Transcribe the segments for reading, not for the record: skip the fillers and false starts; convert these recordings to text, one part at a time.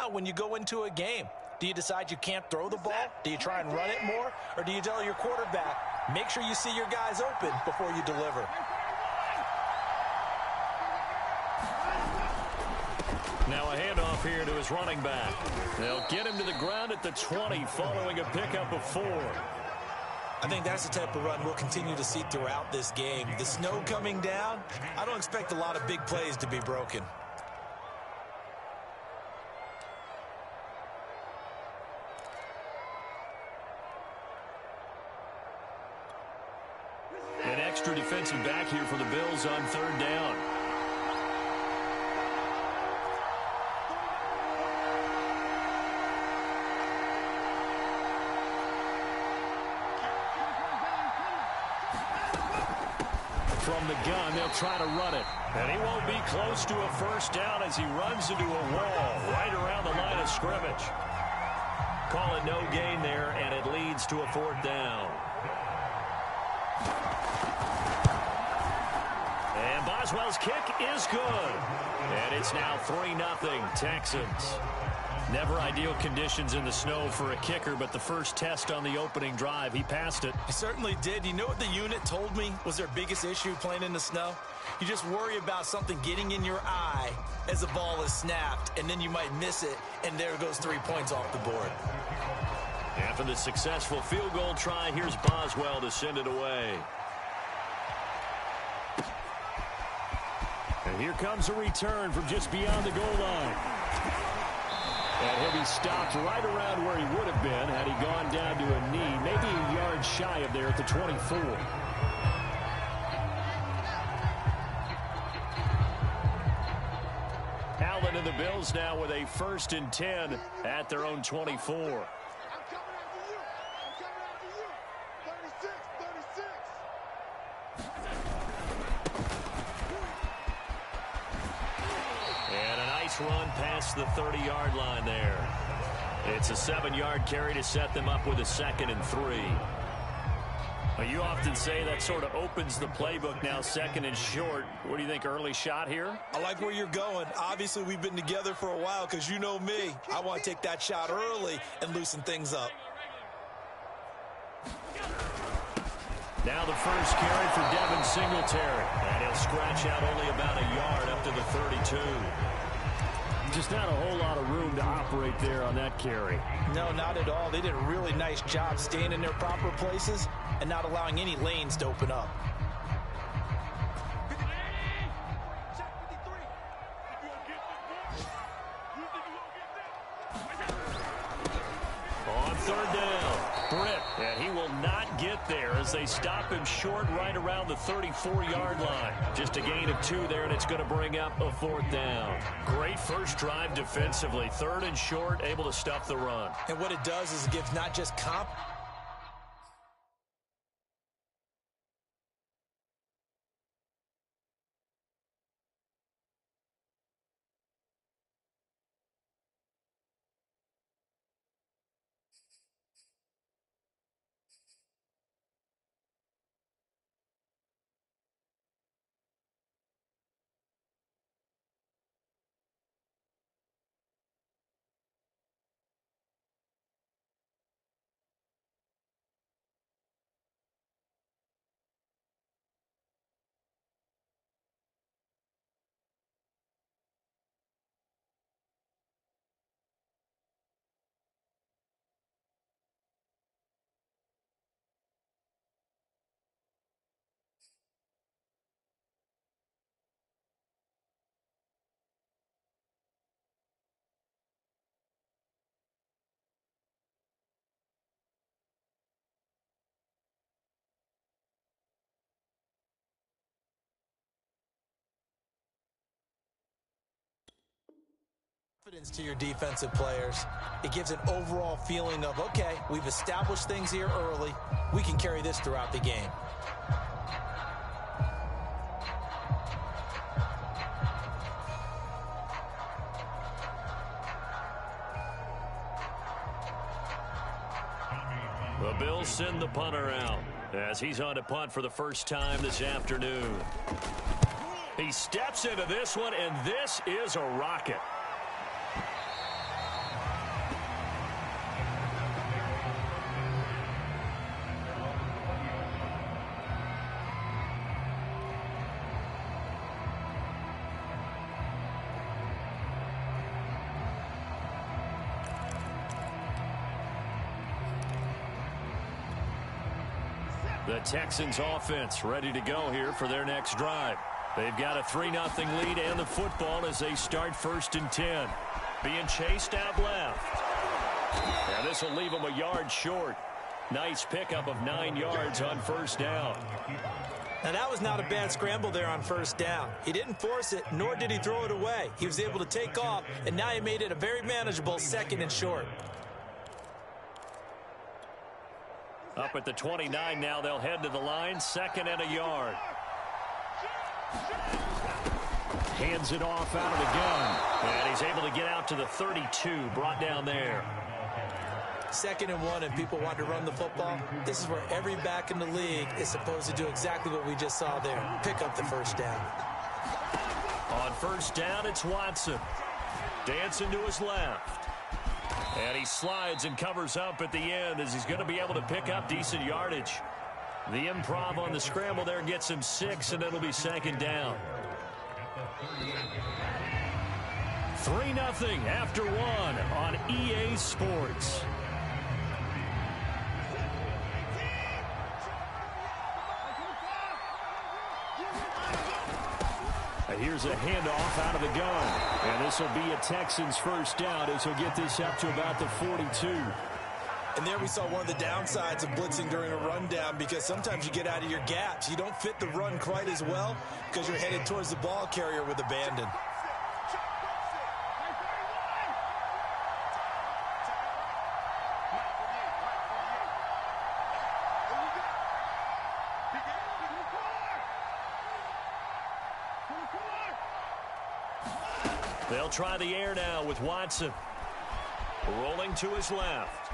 now when you go into a game? Do you decide you can't throw the ball? Do you try and run it more? Or do you tell your quarterback, make sure you see your guys open before you deliver? Now a handoff here to his running back. They'll get him to the ground at the 20 following a pickup of 4. I think that's the type of run we'll continue to see throughout this game. The snow coming down, I don't expect a lot of big plays to be broken. An extra defensive back here for the Bills on 3rd down. From the gun, they'll try to run it. And he won't be close to a first down as he runs into a wall right around the line of scrimmage. Call it no gain there, and it leads to a 4th down. And Boswell's kick is good. And it's now 3-0 Texans. Never ideal conditions in the snow for a kicker, but the first test on the opening drive, he passed it. He certainly did. You know what the unit told me was their biggest issue playing in the snow? You just worry about something getting in your eye as the ball is snapped, and then you might miss it, and there goes 3 points off the board. After the successful field goal try, here's Boswell to send it away. And here comes a return from just beyond the goal line. And he'll be stopped right around where he would have been had he gone down to a knee, maybe a yard shy of there at the 24. Allen and the Bills now with a 1st and 10 at their own 24. Run past the 30-yard line there. It's a 7-yard carry to set them up with a 2nd and 3. Well, you often say that sort of opens the playbook now, 2nd and short. What do you think, early shot here? I like where you're going. Obviously, we've been together for a while because you know me. I want to take that shot early and loosen things up. Now the first carry for Devin Singletary. And he'll scratch out only about a yard up to the 32. Just not a whole lot of room to operate there on that carry. No, not at all. They did a really nice job staying in their proper places and not allowing any lanes to open up. On 3rd down, Britt, and he will not get there as they stop him short right around the 34-yard line. Just a gain of 2 there, and it's going to bring up a 4th down. Great first drive defensively. 3rd and short, able to stuff the run. And what it does is it gives not just confidence. To your defensive players. It gives an overall feeling of, okay, we've established things here early. We can carry this throughout the game. The Bills send the punter out as he's on to punt for the first time this afternoon. He steps into this one, and this is a rocket. The Texans offense ready to go here for their next drive. They've got a 3-0 lead and the football as they start 1st and 10. Being chased out left. And this will leave them a yard short. Nice pickup of 9 yards on 1st down. Now, that was not a bad scramble there on 1st down. He didn't force it, nor did he throw it away. He was able to take off, and now he made it a very manageable 2nd and short. Up at the 29 now, they'll head to the line, 2nd and a yard. Hands it off out of the gun. And he's able to get out to the 32, brought down there. 2nd and 1, and people want to run the football. This is where every back in the league is supposed to do exactly what we just saw there. Pick up the 1st down. On 1st down, it's Watson. Dancing to his left. And he slides and covers up at the end as he's going to be able to pick up decent yardage. The improv on the scramble there gets him 6, and it'll be 2nd down. 3-0 after 1 on EA Sports. And here's a handoff out of the gun. And this will be a Texans 1st down as he'll get this up to about the 42. And there we saw one of the downsides of blitzing during a rundown, because sometimes you get out of your gaps. You don't fit the run quite as well because you're headed towards the ball carrier with abandon. They'll try the air now with Watson. Rolling to his left.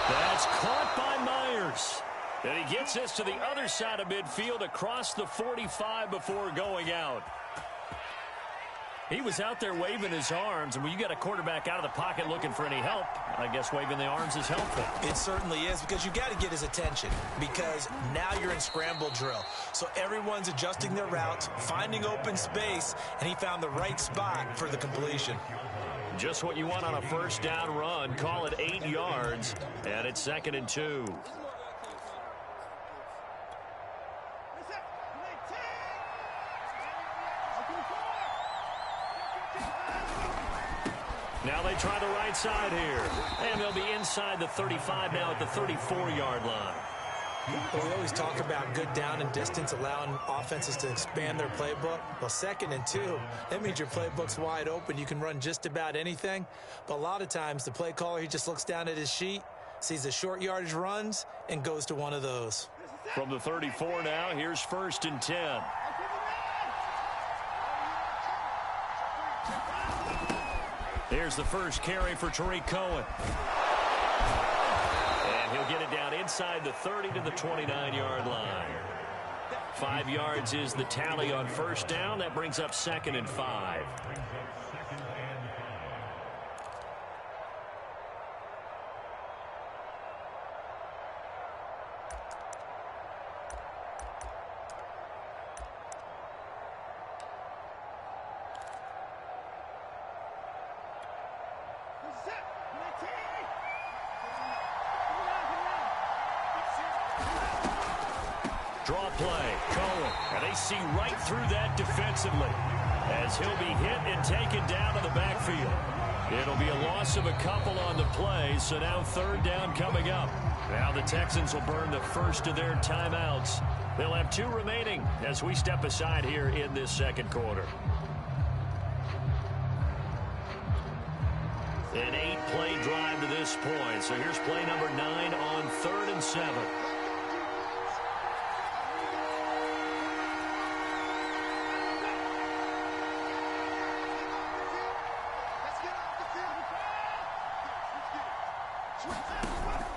That's caught by Myers. And he gets this to the other side of midfield across the 45 before going out. He was out there waving his arms, and when you got a quarterback out of the pocket looking for any help, I guess waving the arms is helpful. It certainly is, because you got to get his attention, because now you're in scramble drill. So everyone's adjusting their routes, finding open space, and he found the right spot for the completion. Just what you want on a 1st down run. Call it 8 yards, and it's 2nd and 2. Now they try the right side here. And they'll be inside the 35 now at the 34-yard line. Well, we always talk about good down and distance, allowing offenses to expand their playbook. Well, 2nd and 2, that means your playbook's wide open. You can run just about anything. But a lot of times, the play caller, he just looks down at his sheet, sees the short yardage runs, and goes to one of those. From the 34 now, here's 1st and 10. Here's the first carry for Tariq Cohen. And he'll get it down inside the 30 to the 29-yard line. 5 yards is the tally on 1st down. That brings up 2nd and 5. Draw play, Cohen, and they see right through that defensively as he'll be hit and taken down to the backfield. It'll be a loss of a couple on the play, so now 3rd down coming up. Now the Texans will burn the first of their timeouts. They'll have 2 remaining as we step aside here in this 2nd quarter. An 8-play drive to this point, so here's play number 9 on 3rd and 7.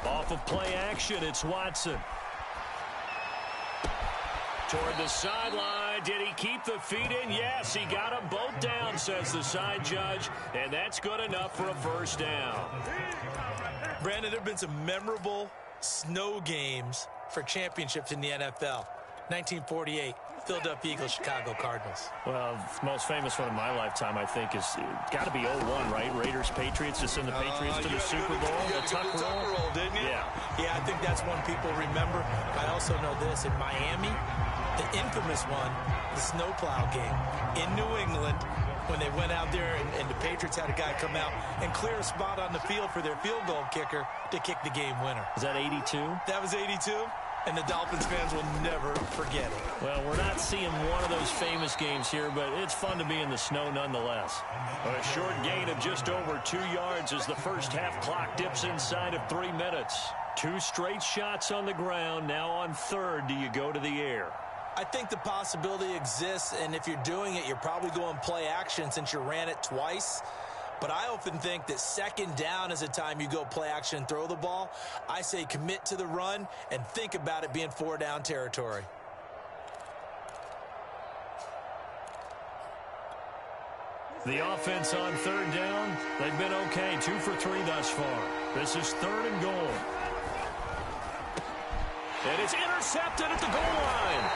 Off of play action, it's Watson. Toward the sideline. Did he keep the feet in? Yes, he got them both down, says the side judge, and that's good enough for a 1st down. Brandon, there have been some memorable snow games for championships in the NFL. 1948, Philadelphia Eagles, Chicago Cardinals. Well, the most famous one in my lifetime, I think, is got to be 01, right? Raiders, Patriots, to send the Patriots to the Super Bowl. The tuck roll, didn't you? Yeah, I think that's one people remember. I also know this. In Miami, the infamous one, the snowplow game. In New England, when they went out there and the Patriots had a guy come out and clear a spot on the field for their field goal kicker to kick the game winner. Is that 82? That was 82. And the Dolphins fans will never forget it. Well, we're not seeing one of those famous games here, but it's fun to be in the snow nonetheless. A short gain of just over 2 yards as the first half clock dips inside of 3 minutes. 2 straight shots on the ground. Now on third, do you go to the air? I think the possibility exists, and if you're doing it, you're probably going play action since you ran it twice. But I often think that second down is a time you go play action and throw the ball. I say commit to the run and think about it being 4 down territory. The offense on third down, they've been okay. 2 for 3 thus far. This is 3rd and goal. And it's intercepted at the goal line.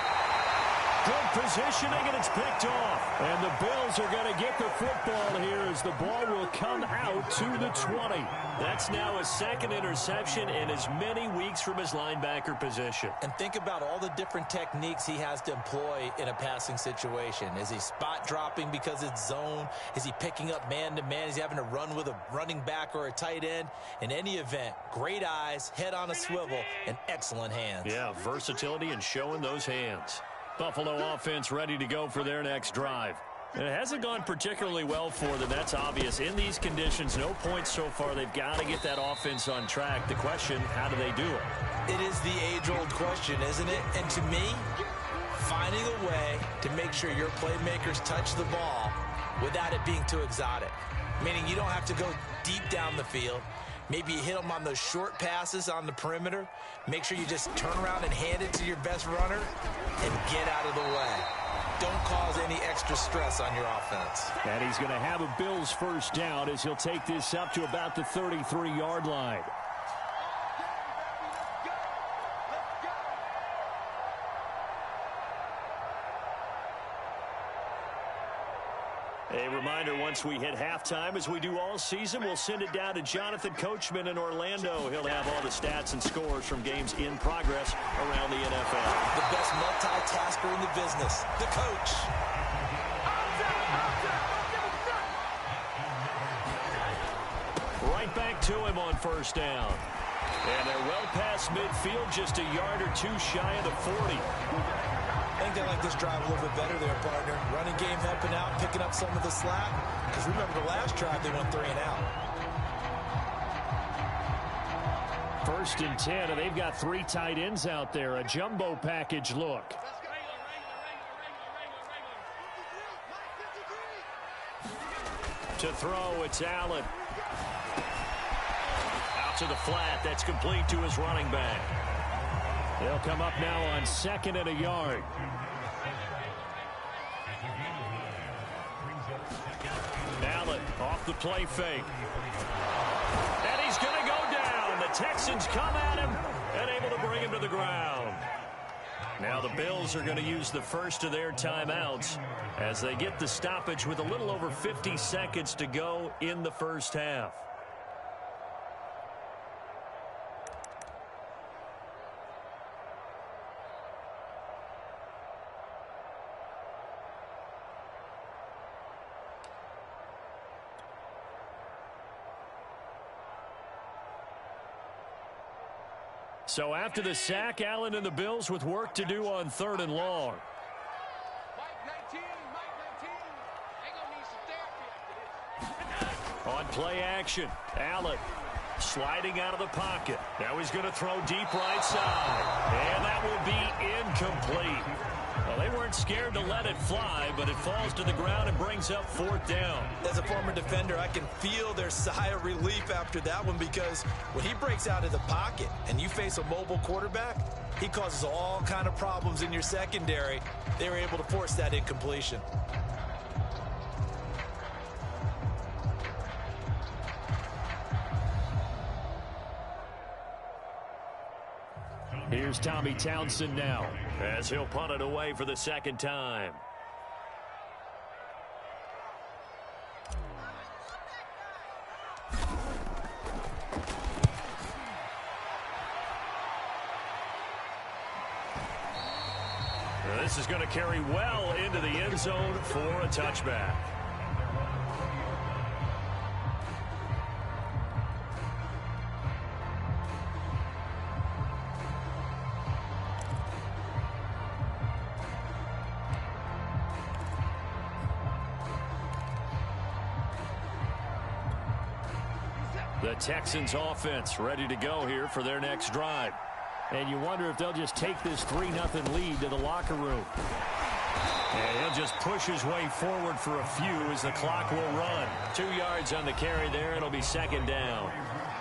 Good positioning, and it's picked off. And the Bills are going to get the football here as the ball will come out to the 20. That's now a 2nd interception in as many weeks from his linebacker position. And think about all the different techniques he has to employ in a passing situation. Is he spot dropping because it's zone? Is he picking up man-to-man? Is he having to run with a running back or a tight end? In any event, great eyes, head on a swivel, and excellent hands. Yeah, versatility and showing those hands. Buffalo offense ready to go for their next drive. It hasn't gone particularly well for them. That's obvious. In these conditions, no points so far. They've got to get that offense on track. The question, how do they do it? It is the age-old question, isn't it? And to me, finding a way to make sure your playmakers touch the ball without it being too exotic. Meaning you don't have to go deep down the field. Maybe you hit them on those short passes on the perimeter. Make sure you just turn around and hand it to your best runner and get out of the way. Don't cause any extra stress on your offense. And he's going to have a Bills first down as he'll take this up to about the 33-yard line. A reminder, once we hit halftime, as we do all season, we'll send it down to Jonathan Coachman in Orlando. He'll have all the stats and scores from games in progress around the NFL. The best multitasker in the business, the coach. Right back to him on first down. And they're well past midfield, just a yard or 2 shy of the 40. I think they like this drive a little bit better there, partner. Running game helping out, picking up some of the slack. Because remember the last drive, they went 3 and out. 1st and 10, and they've got 3 tight ends out there. A jumbo package look. To throw, it's Allen. Out to the flat. That's complete to his running back. They'll come up now on 2nd and a yard. Allen off the play fake. And he's going to go down. The Texans come at him and able to bring him to the ground. Now the Bills are going to use the first of their timeouts as they get the stoppage with a little over 50 seconds to go in the first half. So after the sack, Allen and the Bills with work to do on 3rd and long. On play action, Allen sliding out of the pocket. Now he's going to throw deep right side. And that will be incomplete. Well, they weren't scared to let it fly, but it falls to the ground and brings up 4th down. As a former defender, I can feel their sigh of relief after that one, because when he breaks out of the pocket and you face a mobile quarterback, he causes all kind of problems in your secondary. They were able to force that incompletion. Here's Tommy Townsend now as he'll punt it away for the second time. This is going to carry well into the end zone for a touchback. The Texans offense ready to go here for their next drive. And you wonder if they'll just take this 3-0 lead to the locker room. And he'll just push his way forward for a few as the clock will run. 2 yards on the carry there. It'll be second down.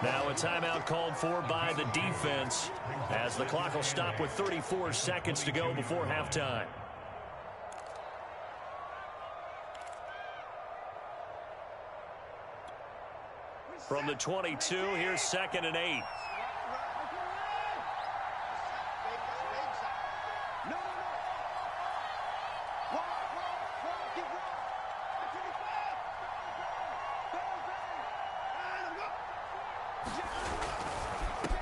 Now a timeout called for by the defense as the clock will stop with 34 seconds to go before halftime. From the 22, here's 2nd and 8.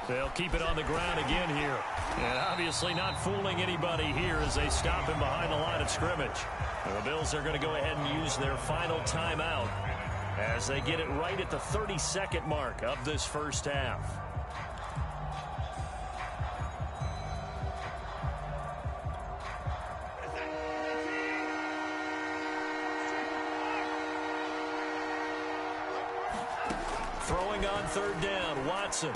They'll keep it on the ground again here. And obviously not fooling anybody here as they stop him behind the line of scrimmage. And the Bills are going to go ahead and use their final timeout as they get it right at the 30-second mark of this first half. Throwing on third down, Watson.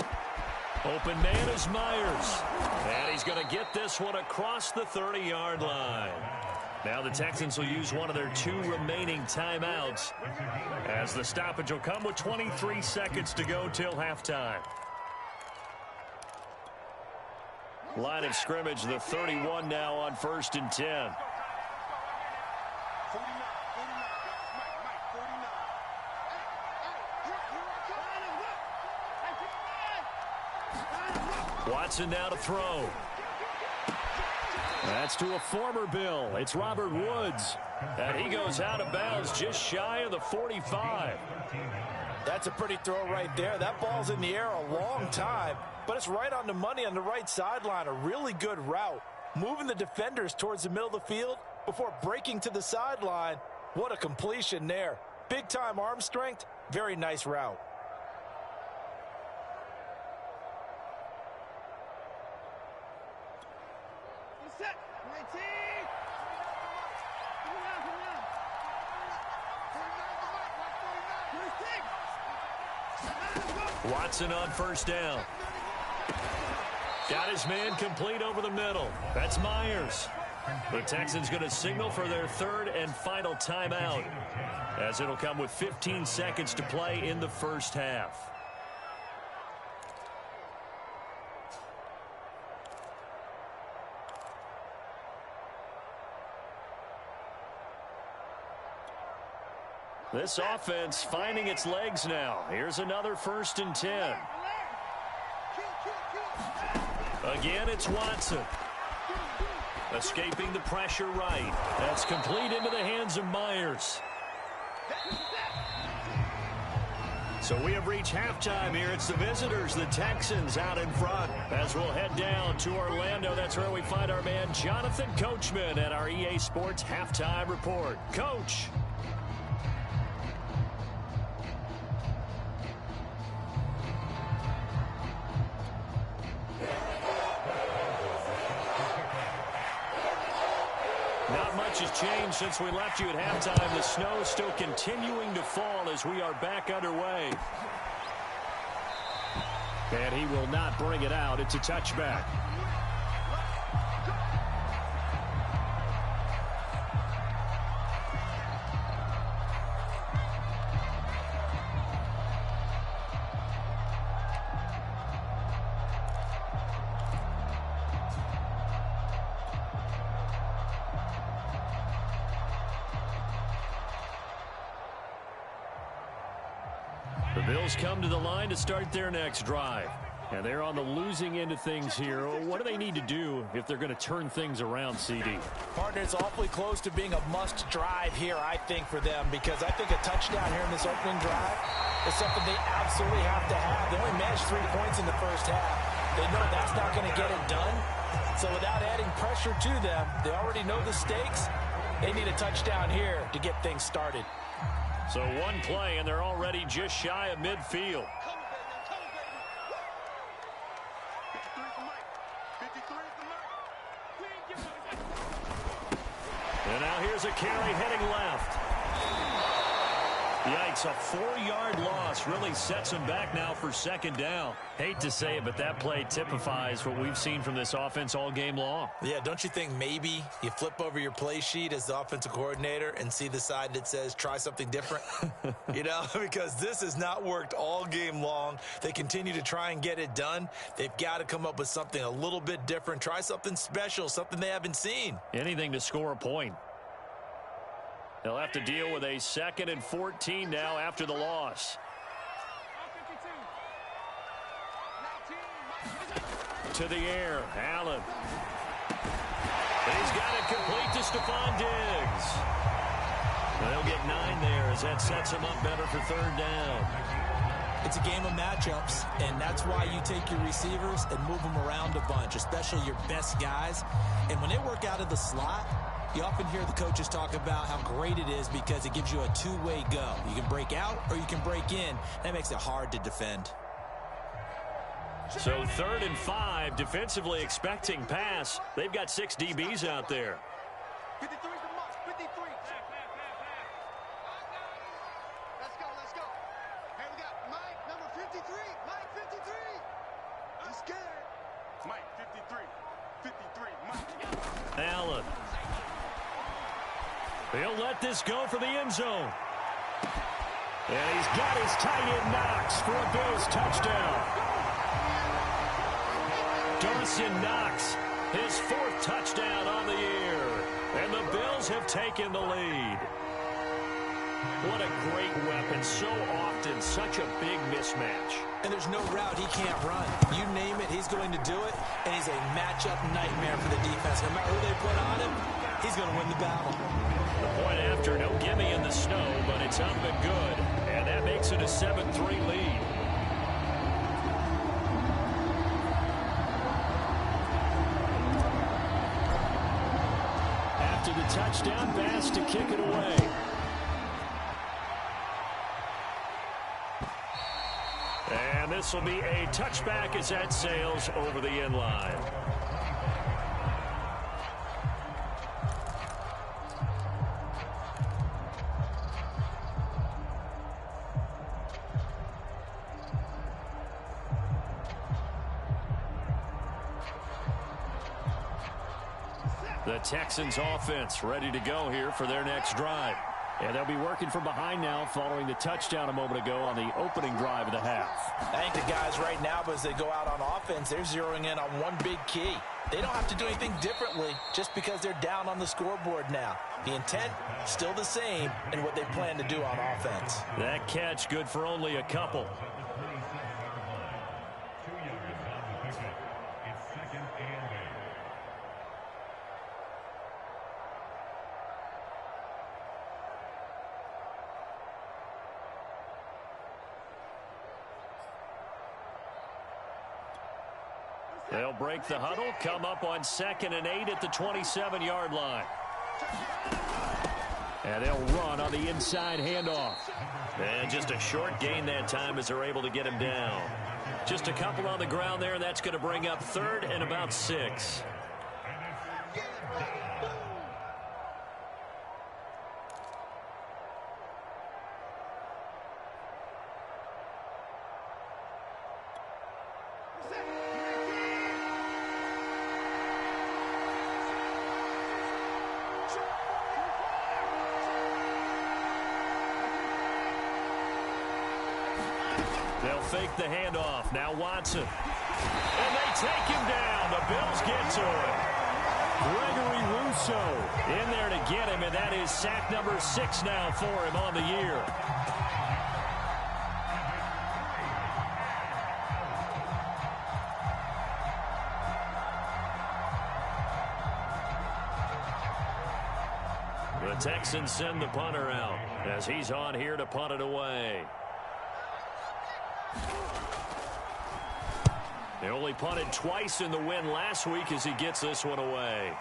Open man is Myers. And he's going to get this one across the 30-yard line. Now the Texans will use one of their 2 remaining timeouts as the stoppage will come with 23 seconds to go till halftime. Line of scrimmage, the 31 now on 1st and 10. Watson now to throw. That's to a former Bill. It's Robert Woods. And he goes out of bounds just shy of the 45. That's a pretty throw right there. That ball's in the air a long time, but it's right on the money on the right sideline. A really good route. Moving the defenders towards the middle of the field before breaking to the sideline. What a completion there. Big-time arm strength. Very nice route. Watson on first down. Got his man complete over the middle. That's Myers. The Texans going to signal for their 3rd and final timeout as it'll come with 15 seconds to play in the first half. This offense finding its legs now. Here's another 1st and 10. Again, it's Watson. Escaping the pressure right. That's complete into the hands of Myers. So we have reached halftime here. It's the visitors, the Texans, out in front. As we'll head down to Orlando, that's where we find our man Jonathan Coachman at our EA Sports Halftime Report. Coach. Not much has changed since we left you at halftime. The snow is still continuing to fall as we are back underway. And he will not bring it out. It's a touchback. The Bills come to the line to start their next drive. And they're on the losing end of things here. What do they need to do if they're going to turn things around, CD? Partner, it's awfully close to being a must drive here, I think, for them, because I think a touchdown here in this opening drive is something they absolutely have to have. They only managed 3 points in the first half. They know that's not going to get it done. So without adding pressure to them, they already know the stakes. They need a touchdown here to get things started. So one play, and they're already just shy of midfield. And now here's a carry heading left. Yikes, a 4-yard loss really sets them back now for second down. Hate to say it, but that play typifies what we've seen from this offense all game long. Yeah, don't you think maybe you flip over your play sheet as the offensive coordinator and see the side that says try something different? You know, because this has not worked all game long. They continue to try and get it done. They've got to come up with something a little bit different. Try something special, something they haven't seen. Anything to score a point. They'll have to deal with a 2nd and 14 now after the loss. To the air, Allen. He's got it complete to Stephon Diggs. They'll get 9 there as that sets him up better for 3rd down. It's a game of matchups, and that's why you take your receivers and move them around a bunch, especially your best guys. And when they work out of the slot, you often hear the coaches talk about how great it is because it gives you a two-way go. You can break out or you can break in. That makes it hard to defend. So 3rd and 5, defensively expecting pass. They've got 6 DBs out there. 53 is the mark. 53. Let's go. Hey, we got Mike, number 53. Mike, 53. I'm scared. Mike, 53. 53, Mike. Allen. He'll let this go for the end zone. And he's got his tight end Knox for a Bills touchdown. Dawson Knox, his 4th touchdown on the year. And the Bills have taken the lead. What a great weapon. So often, such a big mismatch. And there's no route he can't run. You name it, he's going to do it. And he's a matchup nightmare for the defense. No matter who they put on him, he's going to win the battle. The point after, no gimme in the snow, but it's up and good. And that makes it a 7-3 lead. After the touchdown, Bass to kick it away. And this will be a touchback as that sails over the end line. The Texans offense ready to go here for their next drive. And they'll be working from behind now following the touchdown a moment ago on the opening drive of the half. I think the guys right now, as they go out on offense, they're zeroing in on one big key. They don't have to do anything differently just because they're down on the scoreboard now. The intent, still the same, and what they plan to do on offense. That catch good for only a couple. They'll break the huddle, come up on 2nd and 8 at the 27-yard line. And they'll run on the inside handoff. And just a short gain that time as they're able to get him down. Just a couple on the ground there, and that's going to bring up 3rd and about 6. They'll fake the handoff. Now Watson. And they take him down. The Bills get to him. Gregory Rousseau in there to get him, and that is sack number 6 now for him on the year. Texans send the punter out as he's on here to punt it away. They only punted twice in the win last week as he gets this one away.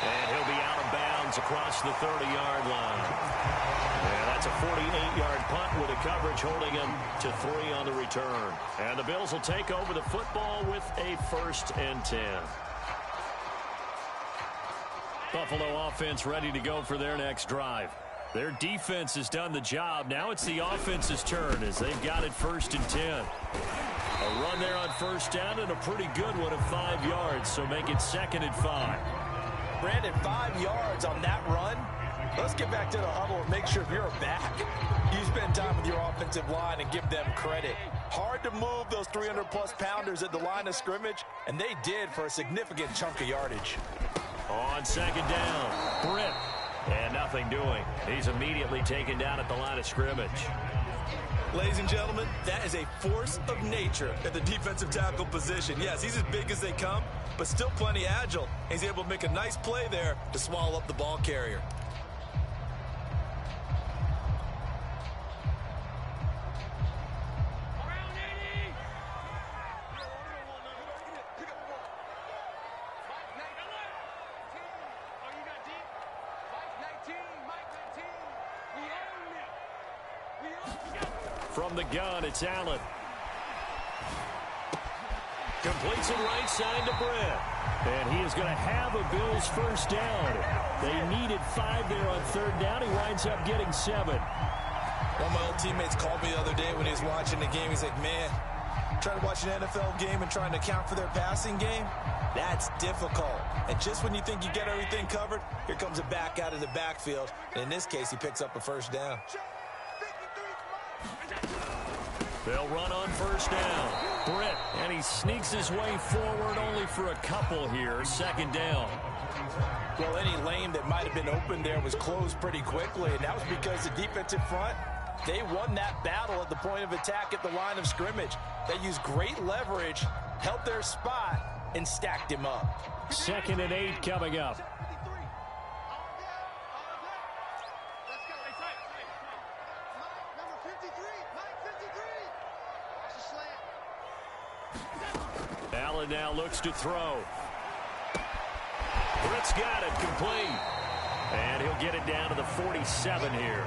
And he'll be out of bounds across the 30-yard line. And that's a 48-yard punt with a coverage holding him to 3 on the return. And the Bills will take over the football with a 1st and 10. Buffalo offense ready to go for their next drive. Their defense has done the job. Now it's the offense's turn as they've got it 1st and 10. A run there on 1st down and a pretty good one of 5 yards, so make it 2nd and 5. Brandon, 5 yards on that run. Let's get back to the huddle and make sure if you're a back, you spend time with your offensive line and give them credit. Hard to move those 300-plus pounders at the line of scrimmage, and they did for a significant chunk of yardage. On 2nd down, Britt, and nothing doing. He's immediately taken down at the line of scrimmage. Ladies and gentlemen, that is a force of nature at the defensive tackle position. Yes, he's as big as they come, but still plenty agile. He's able to make a nice play there to swallow up the ball carrier. From the gun, it's Allen. Completes it right side to Britt. And he is going to have a Bills 1st down. They needed 5 there on 3rd down. He winds up getting 7. One of my old teammates called me the other day when he was watching the game. He's like, man, trying to watch an NFL game and trying to account for their passing game, that's difficult. And just when you think you get everything covered, here comes a back out of the backfield. And in this case, he picks up a 1st down. They'll run on 1st down. Britt, and he sneaks his way forward only for a couple here. 2nd down. Well, any lane that might have been open there was closed pretty quickly, and that was because the defensive front, they won that battle at the point of attack at the line of scrimmage. They used great leverage, held their spot, and stacked him up. 2nd and 8 coming up. Allen now looks to throw. Britt's got it complete. And he'll get it down to the 47 here.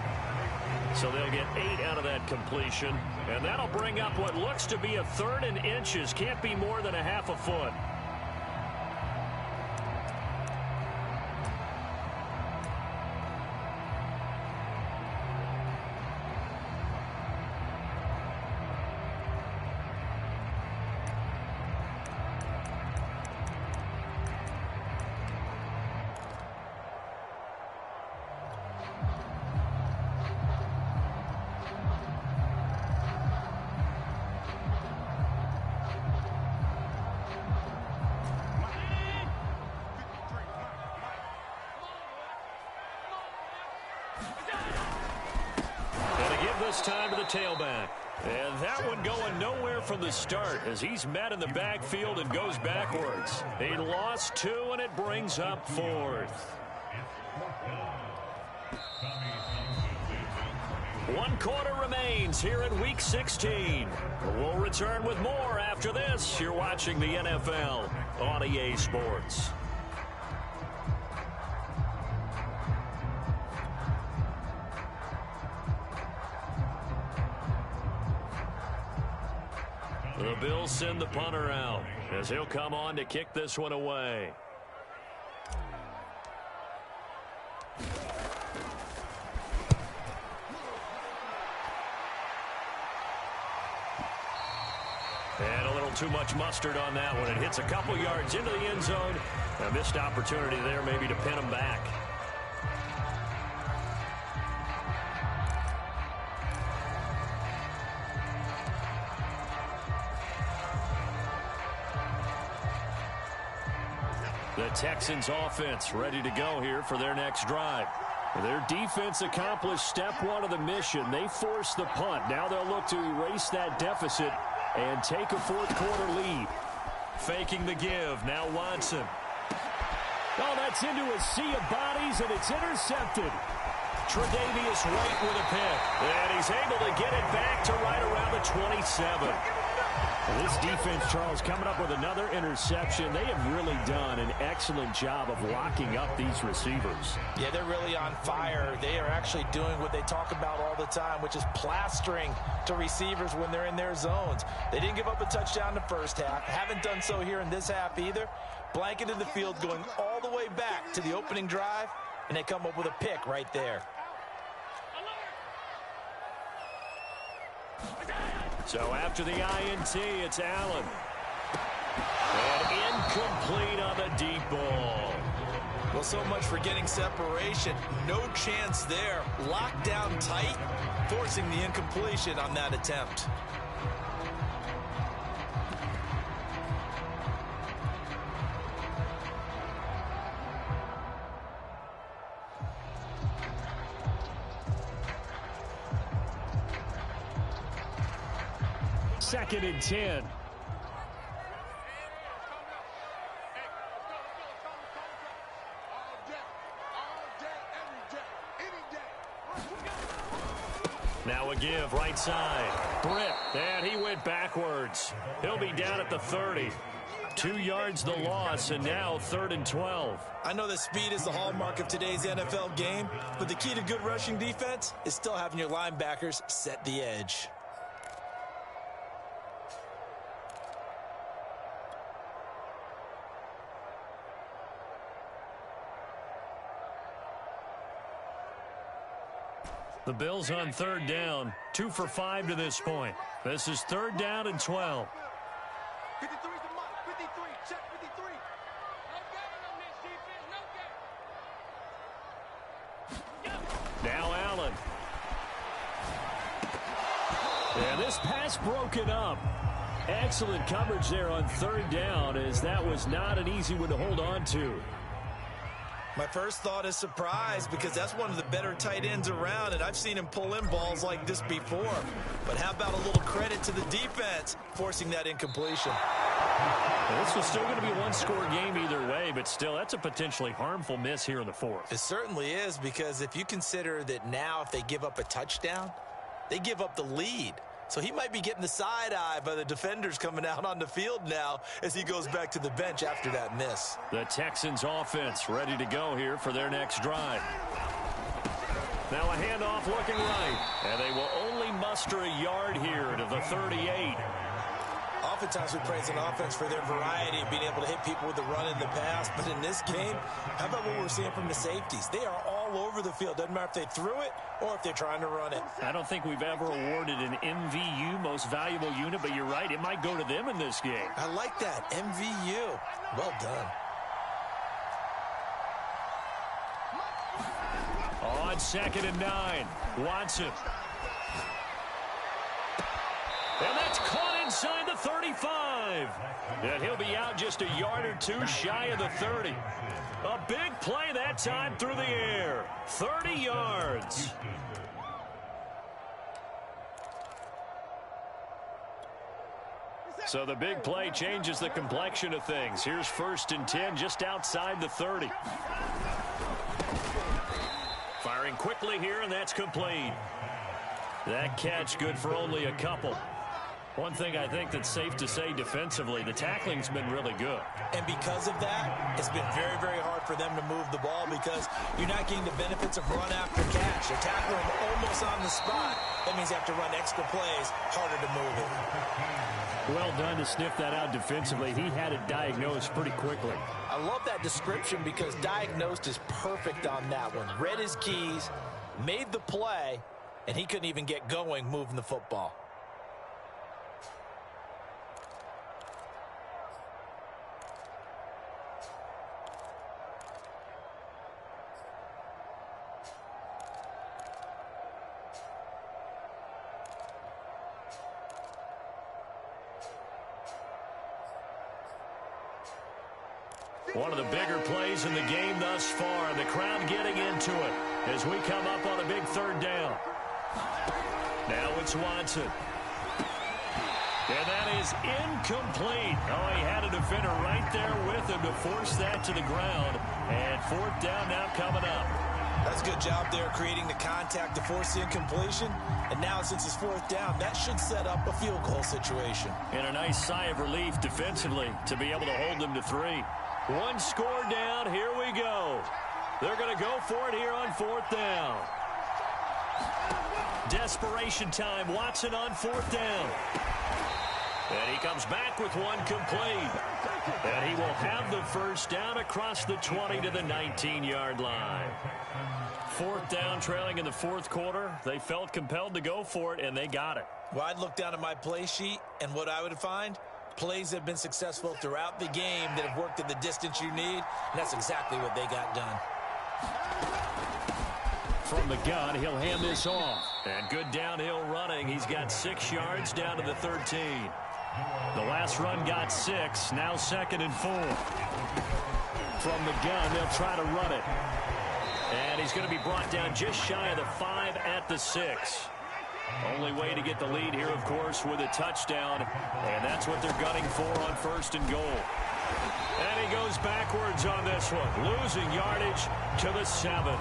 So they'll get 8 out of that completion. And that'll bring up what looks to be a 3rd and inches. Can't be more than a half a foot. This time to the tailback. And that one going nowhere from the start as he's met in the backfield and goes backwards. He lost 2, and it brings up 4th. 1 quarter remains here in Week 16. We'll return with more after this. You're watching the NFL on EA Sports. The Bills send the punter out as he'll come on to kick this one away. And a little too much mustard on that one. It hits a couple yards into the end zone. A missed opportunity there maybe to pin him back. The Texans offense ready to go here for their next drive. Their defense accomplished step 1 of the mission. They forced the punt. Now they'll look to erase that deficit and take a 4th quarter lead. Faking the give. Now Watson. Oh, that's into a sea of bodies, and it's intercepted. Tre'Davious White with a pick. And he's able to get it back to right around the 27. Well, this defense, Charles, coming up with another interception. They have really done an excellent job of locking up these receivers. Yeah, they're really on fire. They are actually doing what they talk about all the time, which is plastering to receivers when they're in their zones. They didn't give up a touchdown in the first half. Haven't done so here in this half either. Blanketed the field going all the way back to the opening drive, and they come up with a pick right there. So after the INT, it's Allen. And incomplete on the deep ball. Well, so much for getting separation. No chance there. Locked down tight, forcing the incompletion on that attempt. Second and 10. Now a give, right side. Britt, and he went backwards. He'll be down at the 30. 2 yards the loss, and now 3rd and 12. I know that speed is the hallmark of today's NFL game, but the key to good rushing defense is still having your linebackers set the edge. The Bills on 3rd down, 2 for 5 to this point. This is 3rd down and 12. 53's the mark. 53. Check 53. No gain on this defense. No gain. Now Allen. And this pass broken up. Excellent coverage there on 3rd down, as that was not an easy one to hold on to. My first thought is surprise, because that's one of the better tight ends around, and I've seen him pull in balls like this before. But how about a little credit to the defense forcing that incompletion? Well, this was still going to be a one-score game either way, but still, that's a potentially harmful miss here in the 4th. It certainly is, because if you consider that now if they give up a touchdown, they give up the lead. So he might be getting the side eye by the defenders coming out on the field now as he goes back to the bench after that miss. The Texans offense ready to go here for their next drive. Now a handoff looking right, and they will only muster a yard here to the 38. Oftentimes we praise an offense for their variety of being able to hit people with the run in the pass, but in this game, how about what we're seeing from the safeties? They are all over the field. Doesn't matter if they threw it or if they're trying to run it. I don't think we've ever awarded an MVU, most valuable unit, but you're right, it might go to them in this game. I like that, MVU. Well done. On 2nd and 9, Watson. And that's caught inside the 35. And he'll be out just a yard or two shy of the 30. A big play that time through the air. 30 yards. So the big play changes the complexion of things. Here's 1st and 10 just outside the 30. Firing quickly here, and that's complete. That catch good for only a couple. One thing I think that's safe to say defensively, the tackling's been really good. And because of that, it's been very, very hard for them to move the ball because you're not getting the benefits of run after catch. They're tackling almost on the spot. That means you have to run extra plays, harder to move it. Well done to sniff that out defensively. He had it diagnosed pretty quickly. I love that description because diagnosed is perfect on that one. Read his keys, made the play, and he couldn't even get going moving the football. One of the bigger plays in the game thus far. The crowd getting into it as we come up on a big 3rd down. Now it's Watson. And that is incomplete. Oh, he had a defender right there with him to force that to the ground. And fourth down now coming up. That's a good job there creating the contact to force the incompletion. And now since it's fourth down, that should set up a field goal situation. And a nice sigh of relief defensively to be able to hold them to 3. One score down. Here we go. They're going to go for it here on fourth down. Desperation time. Watson on fourth down. And he comes back with one complete. And he will have the first down across the 20 to the 19-yard line. Fourth down, trailing in the fourth quarter. They felt compelled to go for it, and they got it. Well, I'd look down at my play sheet, and what I would find, plays have been successful throughout the game that have worked at the distance you need, and that's exactly what they got done. From the gun, he'll hand this off. And good downhill running. He's got 6 yards down to the 13. The last run got 6. Now 2nd and 4. From the gun, they'll try to run it. And he's going to be brought down just shy of the 5 at the 6. Only way to get the lead here, of course, with a touchdown. And that's what they're gunning for on 1st and goal. And he goes backwards on this one, losing yardage to the 7.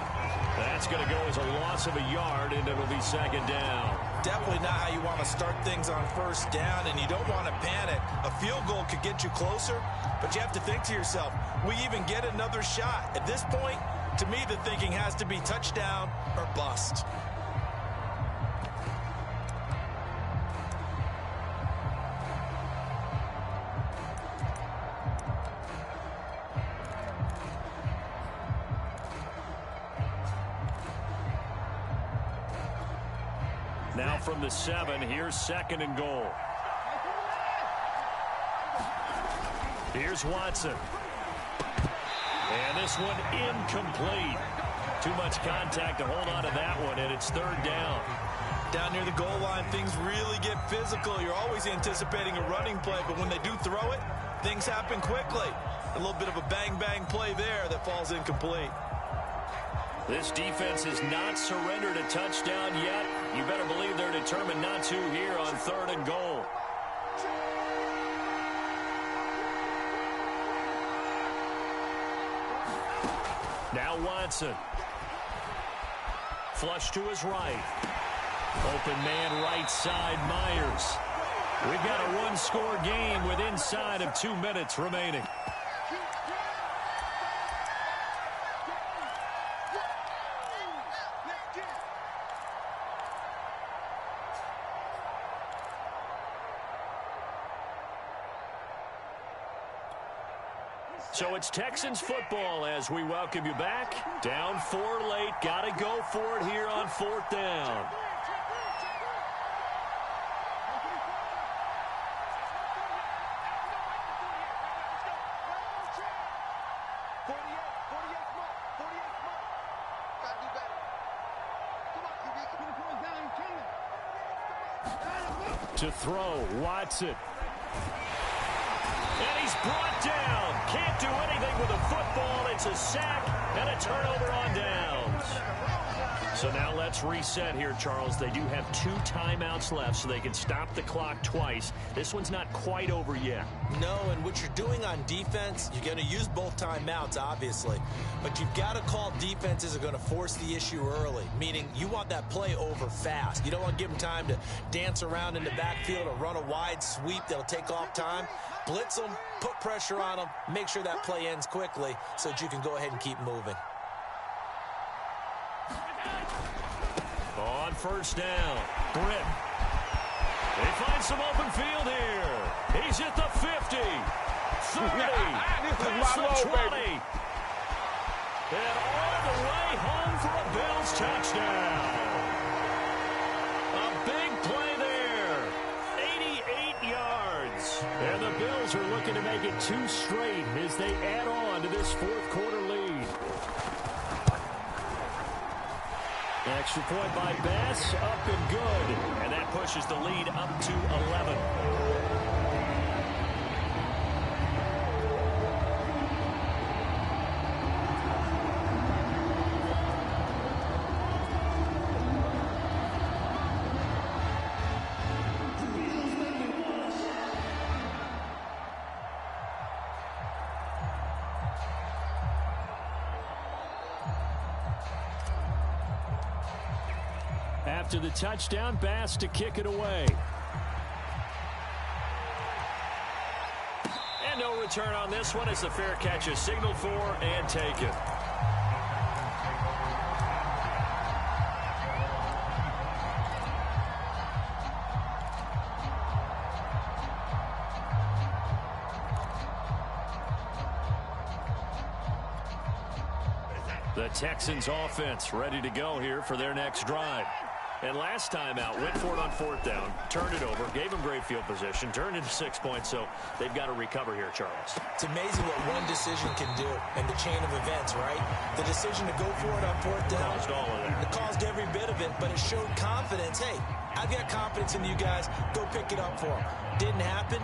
That's going to go as a loss of a yard, and it'll be 2nd down. Definitely not how you want to start things on 1st down, and you don't want to panic. A field goal could get you closer, but you have to think to yourself, we even get another shot. At this point, to me, the thinking has to be touchdown or bust. Now from the 7, here's 2nd and goal. Here's Watson. And this one incomplete. Too much contact to hold on to that one, and it's 3rd down. Down near the goal line, things really get physical. You're always anticipating a running play, but when they do throw it, things happen quickly. A little bit of a bang-bang play there that falls incomplete. This defense has not surrendered a touchdown yet. You better believe they're determined not to here on 3rd and goal. Now Watson. Flush to his right. Open man right side, Myers. We've got a one-score game with inside of 2 minutes remaining. So it's Texans football as we welcome you back. Down 4 late. Got to go for it here on 4th down. To throw, Watson. And he's brought down. Can't do anything with a football. It's a sack and a turnover on downs. So now let's reset here, Charles. They do have 2 timeouts left, so they can stop the clock twice. This one's not quite over yet. No, and what you're doing on defense, you're going to use both timeouts, obviously. But you've got to call defenses are going to force the issue early, meaning you want that play over fast. You don't want to give them time to dance around in the backfield or run a wide sweep that'll take off time. Blitz them, put pressure on them, make sure that play ends quickly so that you can go ahead and keep moving. On 1st down, Britt. They find some open field here. He's at the 50, 30, past the 20. And all the way home for a Bills touchdown. A big play there. 88 yards. And the Bills are looking to make it 2 straight as they add on to this 4th quarter lead. Extra point by Bass, up and good. And that pushes the lead up to 11. After the touchdown, Bass to kick it away. And no return on this one as the fair catch is signaled for and taken. The Texans offense ready to go here for their next drive. And last time out, went for it on fourth down, turned it over, gave them great field position, turned into 6 points, so they've got to recover here, Charles. It's amazing what one decision can do in the chain of events, right? The decision to go for it on fourth down. Caused all of that. It caused every bit of it, but it showed confidence. Hey, I've got confidence in you guys. Go pick it up for them. Didn't happen.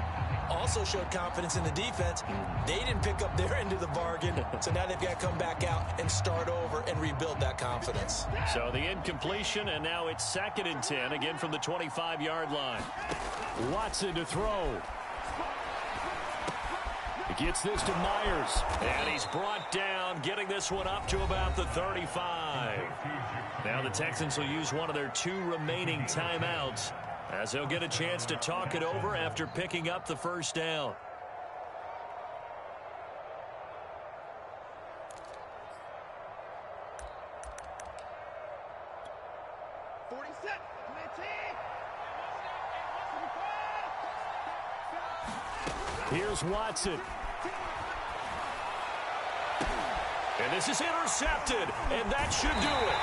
Also showed confidence in the defense. They didn't pick up their end of the bargain, so now they've got to come back out and start over and rebuild that confidence. So the incompletion, and now it's 2nd and 10, again from the 25-yard line. Watson to throw. He gets this to Myers. And he's brought down, getting this one up to about the 35. Now the Texans will use one of their 2 remaining timeouts, as they'll get a chance to talk it over after picking up the first down. Here's Watson. And this is intercepted, and that should do it.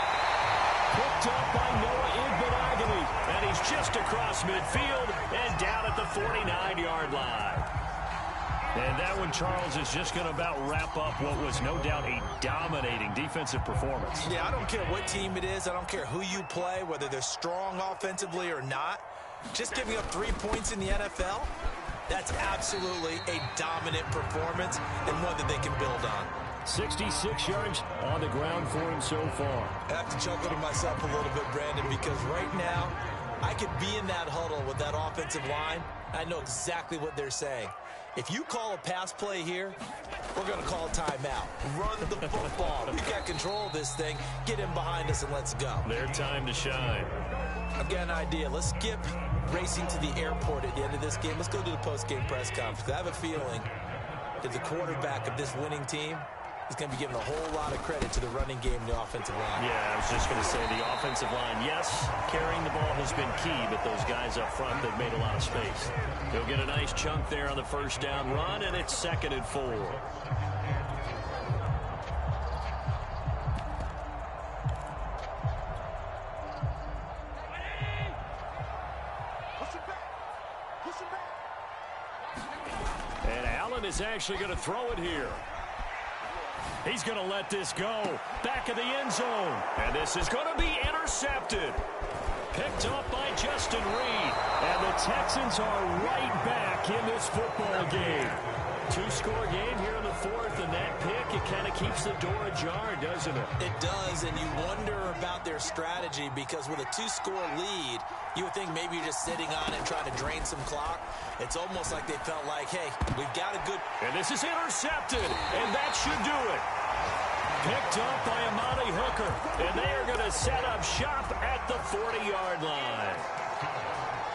Picked up by Noah Igbenogany. And he's just across midfield and down at the 49-yard line. And that one, Charles, is just going to about wrap up what was no doubt a dominating defensive performance. Yeah, I don't care what team it is. I don't care who you play, whether they're strong offensively or not. Just giving up 3 points in the NFL, that's absolutely a dominant performance and one that they can build on. 66 yards on the ground for him so far. I have to chuckle to myself a little bit, Brandon, because right now I could be in that huddle with that offensive line. I know exactly what they're saying. If you call a pass play here, we're going to call a timeout. Run the football. We've got control of this thing. Get in behind us and let's go. Their time to shine. I've got an idea. Let's skip racing to the airport at the end of this game. Let's go to the post-game press conference. I have a feeling that the quarterback of this winning team is going to be given a whole lot of credit to the running game and the offensive line. Yeah, I was just going to say the offensive line, yes, carrying the ball has been key, but those guys up front, they've made a lot of space. They'll get a nice chunk there on the first down run, and it's 2nd and 4. And Allen is actually going to throw it here. He's going to let this go. Back of the end zone. And this is going to be intercepted. Picked up by Justin Reed. And the Texans are right back in this football game. 2-score game here in the 4th, and that pick, it kind of keeps the door ajar, doesn't it? It does, and you wonder about their strategy because with a 2-score lead, you would think maybe you're just sitting on it and trying to drain some clock. It's almost like they felt like, hey, we've got a good... And this is intercepted, and that should do it. Picked up by Amani Hooker. And they are going to set up shop at the 40-yard line.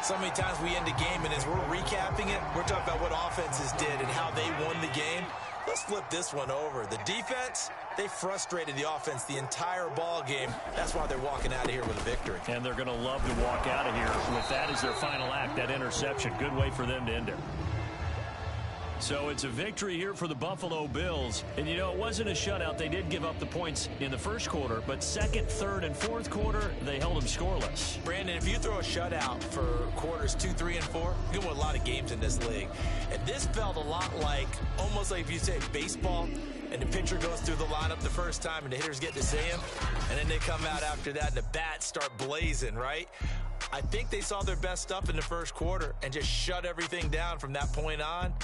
So many times we end a game, and as we're recapping it, we're talking about what offenses did and how they won the game. Let's flip this one over. The defense, they frustrated the offense the entire ball game. That's why they're walking out of here with a victory. And they're going to love to walk out of here with that as their final act, that interception. Good way for them to end it. So it's a victory here for the Buffalo Bills. And, you know, it wasn't a shutout. They did give up the points in the first quarter, but second, third, and fourth quarter, they held them scoreless. Brandon, if you throw a shutout for quarters 2, 3, and 4, you can win a lot of games in this league. And this felt a lot like, almost like if you say baseball, and the pitcher goes through the lineup the first time and the hitters get to see him, and then they come out after that and the bats start blazing, right? I think they saw their best stuff in the first quarter and just shut everything down from that point on.